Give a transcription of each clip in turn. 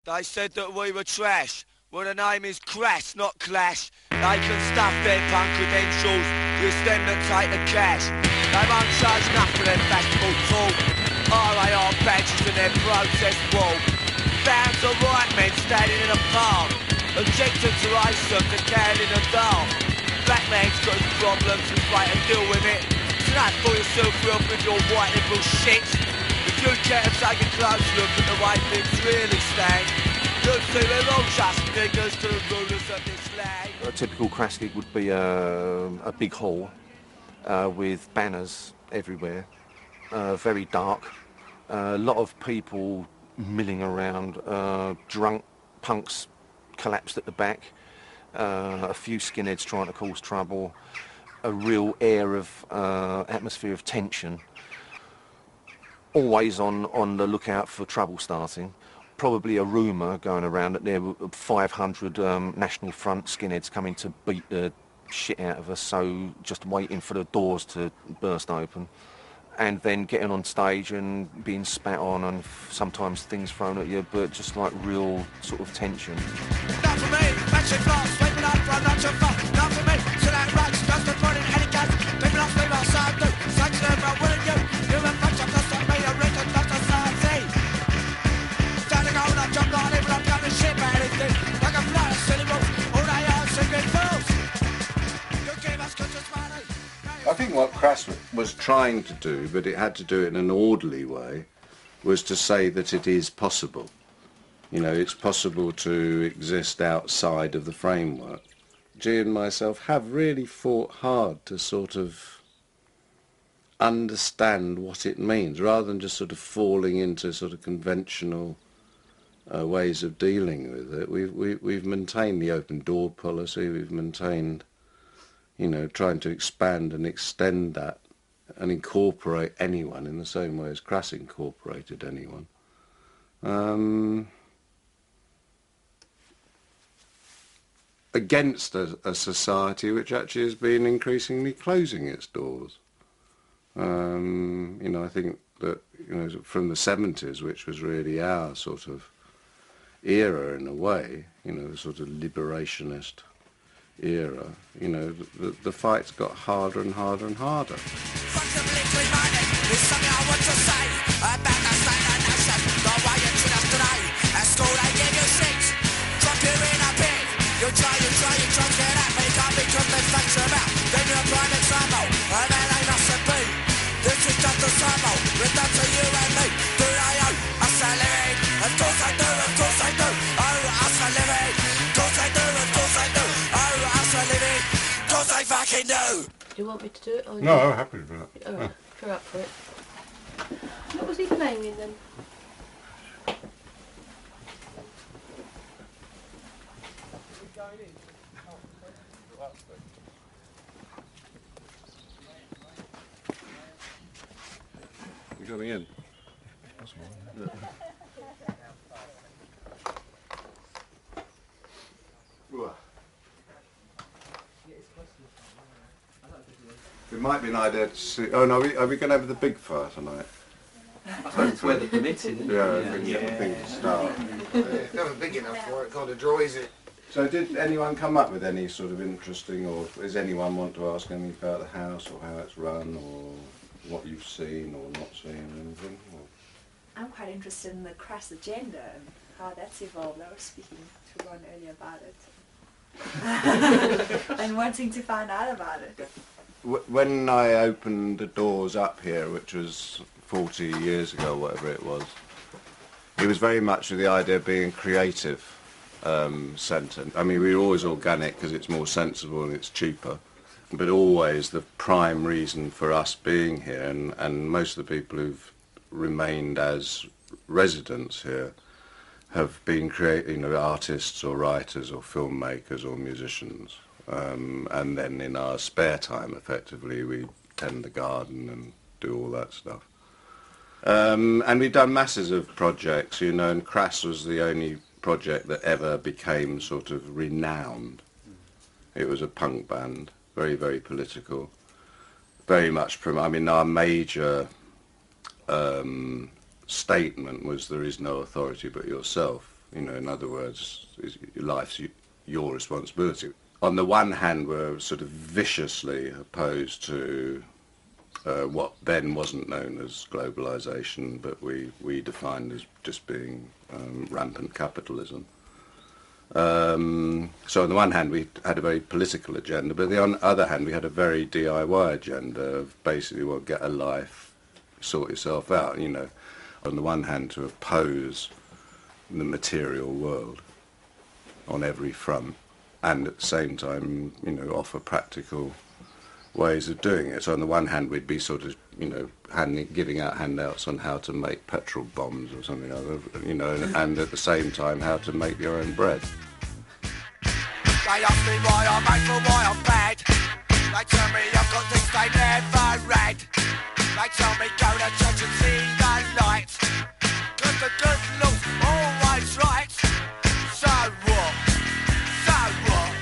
They said that we were trash. Well, the name is Crass, not Clash. They can stuff their punk credentials, it's them that take the cash. They won't charge nothing for their festival talk. RAR badges in their protest wall. Bands of right men standing in a park, objecting to racism, to can in the dark. Black man's got his problems, he's right to deal with it. So don't fool yourself up with your white liberal shit. If you care to take a close look at the way things really stand, you'll see we're all just niggas to the rulers of this land. A typical Crass gig would be a big hall with banners everywhere, very dark, a lot of people milling around, drunk punks collapsed at the back, a few skinheads trying to cause trouble, a real air of atmosphere of tension, always on the lookout for trouble starting. Probably a rumour going around that there were 500 National Front skinheads coming to beat the shit out of us, so just waiting for the doors to burst open. And then getting on stage and being spat on and sometimes things thrown at you, but just like real sort of tension. Not for me, matching flaws, sweeping up from not your fault. Not for me, so that rocks, just avoiding any gas. People off me, so I do. Section of what wouldn't you? Human function, just like me, a written, just a society. Standing on a jump on it, but I'm coming shit, man, it's this. Like a fly, a silly move, all they are singing fools. You gave us conscious money. I think what Crass was trying to do, but it had to do it in an orderly way, was to say that it is possible. You know, it's possible to exist outside of the framework. G and myself have really fought hard to sort of understand what it means, rather than just sort of falling into sort of conventional ways of dealing with it. We've maintained the open door policy, we've maintained, you know, trying to expand and extend that and incorporate anyone in the same way as Crass incorporated anyone. Against a society which actually has been increasingly closing its doors. You know, I think that, you know, from the 70s, which was really our sort of era in a way, you know, the sort of liberationist era, you know, the fight's got harder and harder and harder. Do you want me to do it? Or No, I'm happy with that. Alright, if you're up for it. What was he playing in then? You coming in? Yeah. It might be an idea to see. Oh no, are we going to have the big fire tonight? That's where the permitting. Yeah, I think the thing to start. It's not big enough for it, kind of dries it. So did anyone come up with any sort of interesting, or does anyone want to ask anything about the house or how it's run or what you've seen or not seen or anything? Or? I'm quite interested in the Crass agenda and how that's evolved. I was speaking to Ron earlier about it and wanting to find out about it. When I opened the doors up here, which was 40 years ago, whatever it was very much with the idea of being creative centre. I mean, we were always organic because it's more sensible and it's cheaper, but always the prime reason for us being here, and most of the people who've remained as residents here have been artists or writers or filmmakers or musicians. And then in our spare time, effectively, we tend the garden and do all that stuff. And we've done masses of projects, you know, and Crass was the only project that ever became sort of renowned. It was a punk band, very, very political, very much I mean, our major statement was there is no authority but yourself, You know, in other words, life's your responsibility. On the one hand, we're sort of viciously opposed to what then wasn't known as globalisation, but we defined as just being rampant capitalism. So on the one hand, we had a very political agenda, but on the other hand, we had a very DIY agenda of basically, well, get a life, sort yourself out, you know. On the one hand, to oppose the material world on every front, and at the same time, you know, offer practical ways of doing it. So on the one hand, we'd be sort of, you know, giving out handouts on how to make petrol bombs or something like that, you know, and at the same time, how to make your own bread. They ask me why I'm angry, why I'm bad. They tell me I've got things they never read. They tell me go to church and see the light. 'Cause the good Lord's always right. So what? So what?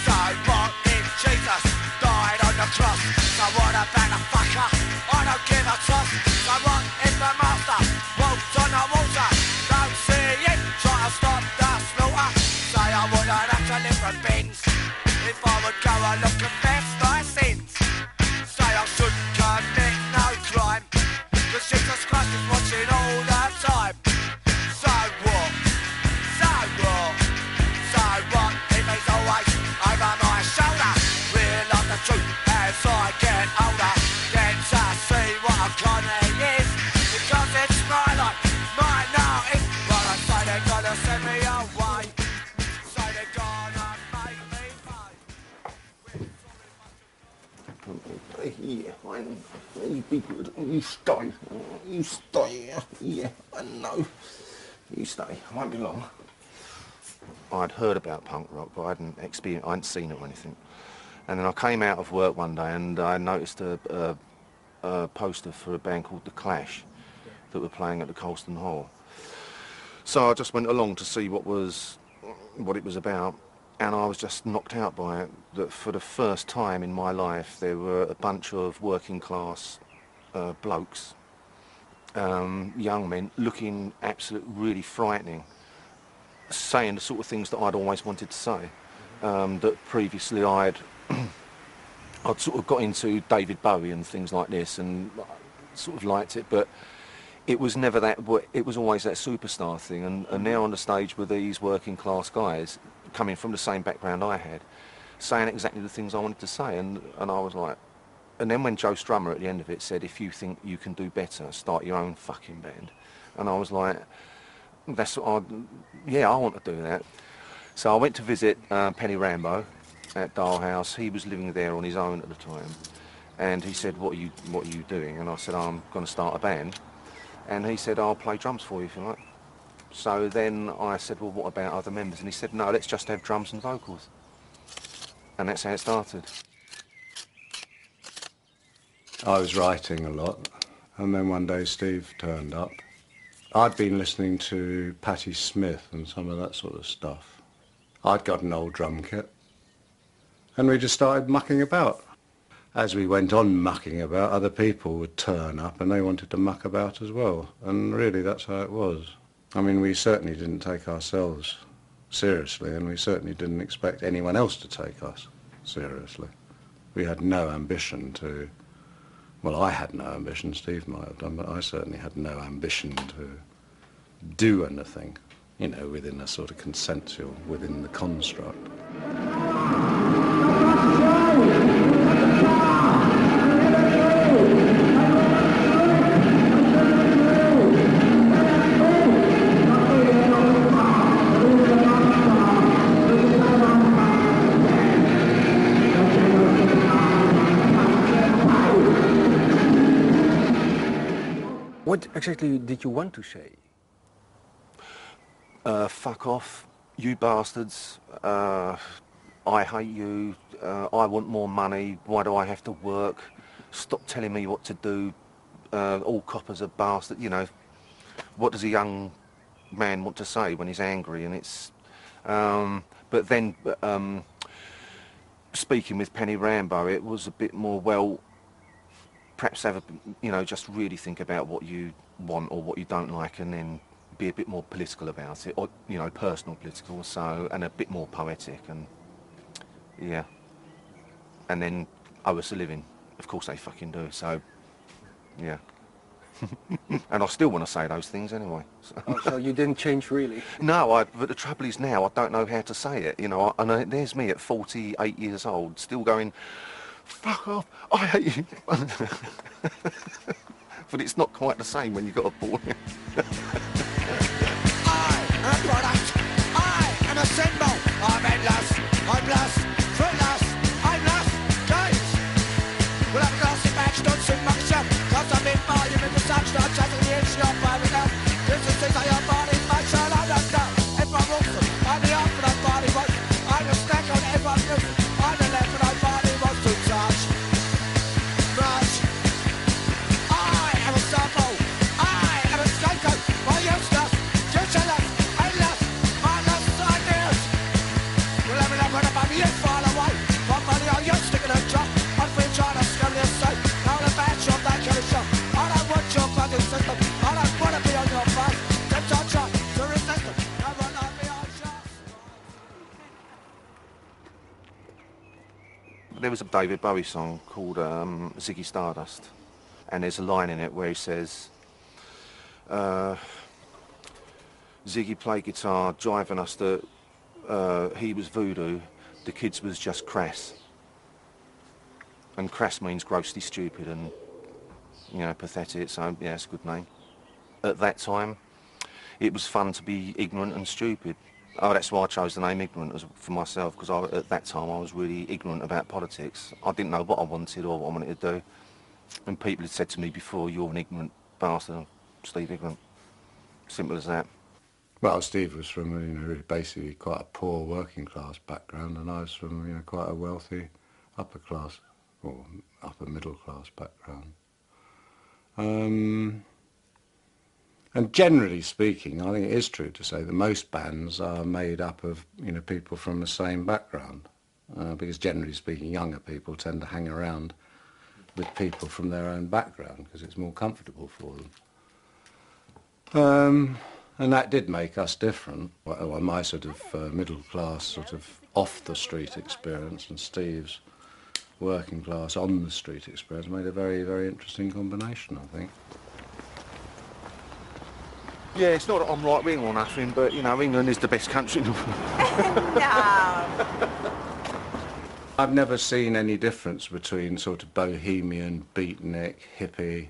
So what if Jesus died on the cross? So what about a fucker? I don't give a toss. So what if the master walked on the water? Don't see it, try to stop the slaughter. Say I wouldn't have to live for bins if I would go and look confess my sins. Say I shouldn't commit no crime, 'cause Jesus Christ is watching all the time. So what? So what? So what if he's always over my shoulder? Realise the truth as I get older. Get to see what a con he is, because it's my life, my notice. But I say they're gonna send me away. Say they're gonna make me pay. Yeah, I know. You be good. You stay. You stay. Yeah, I know. You stay. I won't be long. I'd heard about punk rock, but I hadn't seen it or anything. And then I came out of work one day and I noticed a poster for a band called The Clash that were playing at the Colston Hall. So I just went along to see what it was about, and I was just knocked out by it. That for the first time in my life there were a bunch of working class blokes, young men, looking absolutely really frightening, saying the sort of things that I'd always wanted to say, that previously I'd sort of got into David Bowie and things like this and sort of liked it, but it was never that. It was always that superstar thing, and now on the stage with these working class guys coming from the same background I had, saying exactly the things I wanted to say, and I was like, and then when Joe Strummer at the end of it said, if you think you can do better, start your own fucking band, and I was like, yeah, I want to do that. So I went to visit Penny Rambo at Dale House. He was living there on his own at the time, and he said, what are you doing? And I said, I'm going to start a band. And he said, I'll play drums for you if you like. So then I said, well, what about other members? And he said, no, let's just have drums and vocals. And that's how it started. I was writing a lot, and then one day Steve turned up. I'd been listening to Patti Smith and some of that sort of stuff. I'd got an old drum kit, and we just started mucking about. As we went on mucking about, other people would turn up and they wanted to muck about as well. And really, that's how it was. I mean, we certainly didn't take ourselves seriously, and we certainly didn't expect anyone else to take us seriously. We had no ambition to... Well, I had no ambition, Steve might have done, but I certainly had no ambition to do anything, you know, within a sort of consensual, within the construct. What exactly did you want to say? Fuck off, you bastards. I hate you. I want more money. Why do I have to work? Stop telling me what to do. All coppers are bastards. You know, what does a young man want to say when he's angry? And it's... but then, speaking with Penny Rambo, it was a bit more, well, perhaps have a, you know, just really think about what you want or what you don't like, and then be a bit more political about it, or, you know, personal political, so, and a bit more poetic, and yeah. And then owe us a living. Of course they fucking do, so, yeah. And I still want to say those things anyway. So. Oh, so you didn't change really? No, but the trouble is now I don't know how to say it, you know, and there's me at 48 years old, still going, fuck off, I hate you. But it's not quite the same when you've got a boy. I am a product, I am a symbol, I'm endless, I'm blessed, fruitless, I'm lost, games. We'll have a glassy match, don't sing my shop, cause I'm in volume in the sunshine, I'm chatting the inch up by the now. This is things I am body, my soul, I don't know. Everyone walks them, I'm the up and I'm body right. I'm a snack on everyone's news, I'm the left and I'm body wants to touch. Much. I am a sample, I am a scapegoat, my useless, useless, endless, mindless ideas. We'll have enough when I'm you far away. My money are you sticking a drop? I've been trying to scum the estate. Now the bad shop, that kind of shop. I don't want your fucking system. I don't want to be on your face. Kept on trying to resist them. No one like me, I'm just. There was a David Bowie song called Ziggy Stardust, and there's a line in it where he says, Ziggy played guitar, driving us that he was voodoo, the kids was just crass. And crass means grossly stupid and, you know, pathetic, so yeah, it's a good name. At that time, it was fun to be ignorant and stupid. Oh, that's why I chose the name Ignorant for myself, because at that time I was really ignorant about politics. I didn't know what I wanted or what I wanted to do. And people had said to me before, you're an ignorant bastard, Steve Ignorant. Simple as that. Well, Steve was from, you know, basically quite a poor working class background, and I was from, you know, quite a wealthy upper class, or upper middle class background. And generally speaking, I think it is true to say that most bands are made up of, you know, people from the same background, because generally speaking, younger people tend to hang around with people from their own background because it's more comfortable for them. And that did make us different. Well, my sort of middle class, sort of off the street experience, and Steve's working class on the street experience made a very, very interesting combination, I think. Yeah, it's not that I'm right wing or nothing, but, you know, England is the best country in the world. No. I've never seen any difference between sort of bohemian, beatnik, hippie,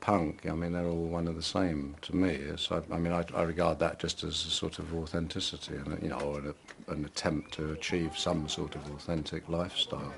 punk. I mean, they're all one and the same to me. So, I mean, I regard that just as a sort of authenticity, and, you know, or an attempt to achieve some sort of authentic lifestyle.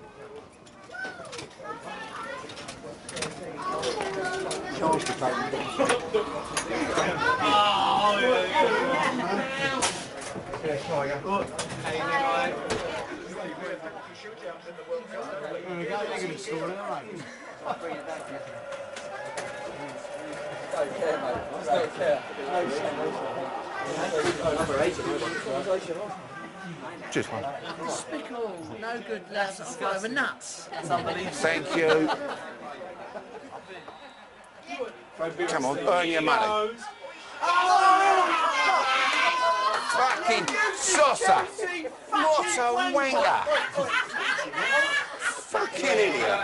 Just one. Despicable, no good lads that are over nuts. Thank you. Come on, earn your money. Fucking saucer! What a wanker! Fucking idiot!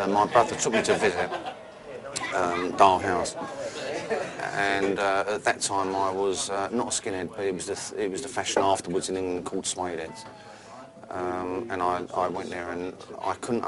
My brother took me to visit Dale House, and at that time I was not a skinhead, but it was the fashion afterwards in England called suede heads, and I went there and I couldn't